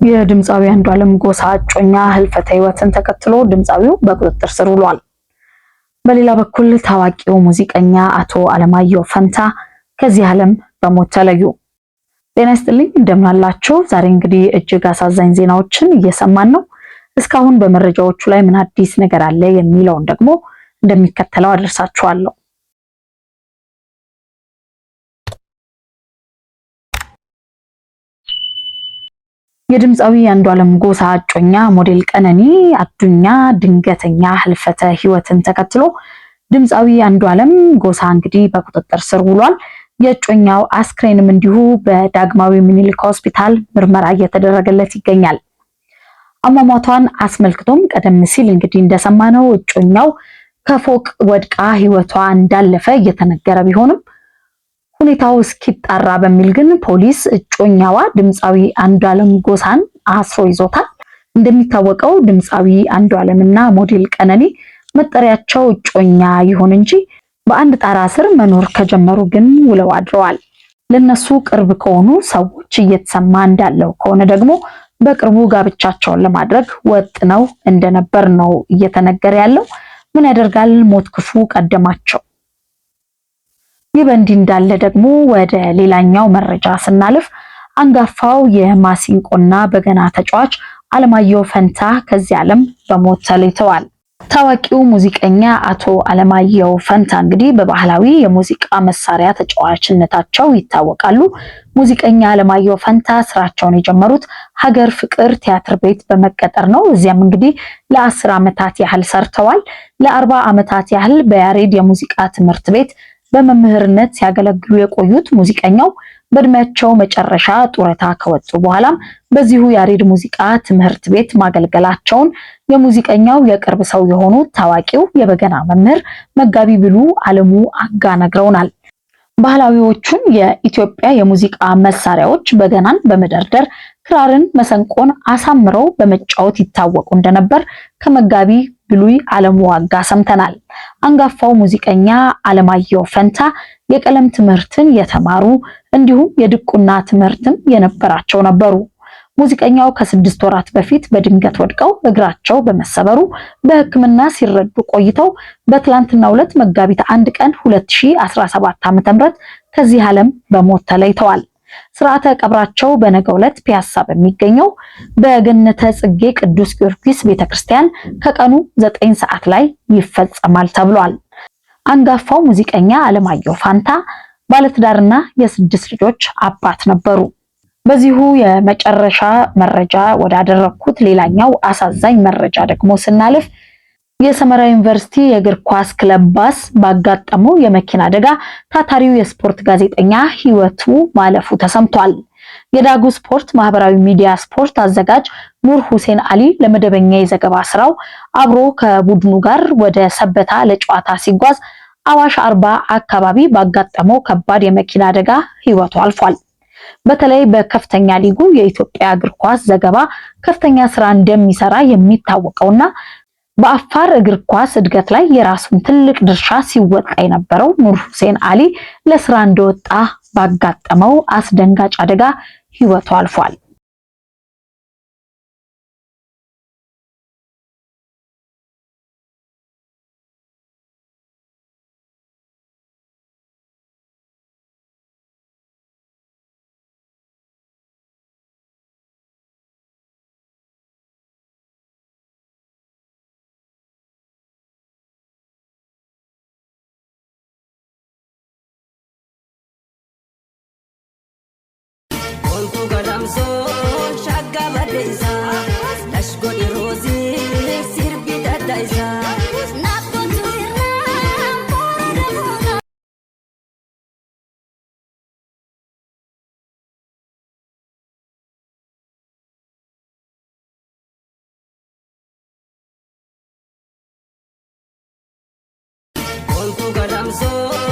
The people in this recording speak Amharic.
የድምፃዊ አንዷለም ጎሳ እጮኛ ህልፈተ ህይወትን ተከትሎ ድምፃዊው በቁጥጥር ስር ውሏል። በሌላ በኩል ታዋቂው ሙዚቀኛ አቶ አለማየሁ ፈንታ ከዚህ ዓለም በሞት ተለዩ። ጤና ይስጥልኝ እንደምን አላችሁ? ዛሬ እንግዲህ እጅግ አሳዛኝ ዜናዎችን እየሰማን ነው። እስካሁን በመረጃዎቹ ላይ ምን አዲስ ነገር አለ የሚለውን ደግሞ እንደሚከተለው አደርሳችኋለሁ። የድምፃዊ አንዷለም ጎሳ እጮኛ ሞዴል ቀነኒ አዱኛ ድንገተኛ ህልፈተ ህይወትን ተከትሎ ድምፃዊ አንዷለም ጎሳ እንግዲህ በቁጥጥር ስር ውሏል። የእጮኛው አስክሬንም እንዲሁ በዳግማዊ ምኒልክ ሆስፒታል ምርመራ እየተደረገለት ይገኛል። አሟሟቷን አስመልክቶም ቀደም ሲል እንግዲህ እንደሰማነው እጮኛው ከፎቅ ወድቃ ህይወቷ እንዳለፈ እየተነገረ ቢሆንም ሁኔታው እስኪጣራ በሚል ግን ፖሊስ እጮኛዋ ድምፃዊ አንዷለም ጎሳን አስሮ ይዞታል። እንደሚታወቀው ድምፃዊ አንዷለምና ሞዴል ቀነኒ መጠሪያቸው እጮኛ ይሁን እንጂ በአንድ ጣራ ስር መኖር ከጀመሩ ግን ውለው አድረዋል። ለነሱ ቅርብ ከሆኑ ሰዎች እየተሰማ እንዳለው ከሆነ ደግሞ በቅርቡ ጋብቻቸውን ለማድረግ ወጥነው እንደነበር ነው እየተነገረ ያለው። ምን ያደርጋል ሞት ክፉ ቀደማቸው። ይህ በእንዲህ እንዳለ ደግሞ ወደ ሌላኛው መረጃ ስናልፍ አንጋፋው የማሲንቆና በገና ተጫዋች አለማየሁ ፈንታ ከዚህ ዓለም በሞት ተለይተዋል። ታዋቂው ሙዚቀኛ አቶ አለማየሁ ፈንታ እንግዲህ በባህላዊ የሙዚቃ መሳሪያ ተጫዋችነታቸው ይታወቃሉ። ሙዚቀኛ አለማየሁ ፈንታ ስራቸውን የጀመሩት ሀገር ፍቅር ቲያትር ቤት በመቀጠር ነው። እዚያም እንግዲህ ለ10 ዓመታት ያህል ሰርተዋል። ለ40 ዓመታት ያህል በያሬድ የሙዚቃ ትምህርት ቤት በመምህርነት ሲያገለግሉ የቆዩት ሙዚቀኛው በእድሜያቸው መጨረሻ ጡረታ ከወጡ በኋላም በዚሁ ያሬድ ሙዚቃ ትምህርት ቤት ማገልገላቸውን የሙዚቀኛው የቅርብ ሰው የሆኑት ታዋቂው የበገና መምህር መጋቢ ብሉ አለሙ አጋ ነግረውናል። ባህላዊዎቹን የኢትዮጵያ የሙዚቃ መሳሪያዎች በገናን በመደርደር ክራርን፣ መሰንቆን አሳምረው በመጫወት ይታወቁ እንደነበር ከመጋቢ ብሉይ አለሙ አጋ ሰምተናል። አንጋፋው ሙዚቀኛ አለማየሁ ፈንታ የቀለም ትምህርትን የተማሩ እንዲሁም የድቁና ትምህርትም የነበራቸው ነበሩ። ሙዚቀኛው ከ6 ወራት በፊት በድንገት ወድቀው እግራቸው በመሰበሩ በሕክምና ሲረዱ ቆይተው በትላንትናው ዕለት መጋቢት 1 ቀን 2017 ዓ.ም ከዚህ ዓለም በሞት ተለይተዋል። ስርዓተ ቀብራቸው በነገው ዕለት ፒያሳ በሚገኘው በገነተ ጽጌ ቅዱስ ጊዮርጊስ ቤተክርስቲያን ከቀኑ 9 ሰዓት ላይ ይፈጸማል ተብሏል። አንጋፋው ሙዚቀኛ አለማየሁ ፈንታ ባለትዳርና የ6 ልጆች አባት ነበሩ። በዚሁ የመጨረሻ መረጃ ወዳደረኩት ሌላኛው አሳዛኝ መረጃ ደግሞ ስናልፍ የሰመራ ዩኒቨርሲቲ የእግር ኳስ ክለብ ባስ ባጋጠመው የመኪና አደጋ ታታሪው የስፖርት ጋዜጠኛ ህይወቱ ማለፉ ተሰምቷል። የዳጉ ስፖርት ማህበራዊ ሚዲያ ስፖርት አዘጋጅ ኑር ሁሴን አሊ ለመደበኛ የዘገባ ስራው አብሮ ከቡድኑ ጋር ወደ ሰበታ ለጨዋታ ሲጓዝ አዋሽ አርባ አካባቢ ባጋጠመው ከባድ የመኪና አደጋ ህይወቱ አልፏል። በተለይ በከፍተኛ ሊጉ የኢትዮጵያ እግር ኳስ ዘገባ ከፍተኛ ስራ እንደሚሰራ የሚታወቀውና በአፋር እግር ኳስ እድገት ላይ የራሱን ትልቅ ድርሻ ሲወጣ የነበረው ኑር ሁሴን አሊ ለስራ እንደወጣ ባጋጠመው አስደንጋጭ አደጋ ህይወቱ አልፏል። Olku garamso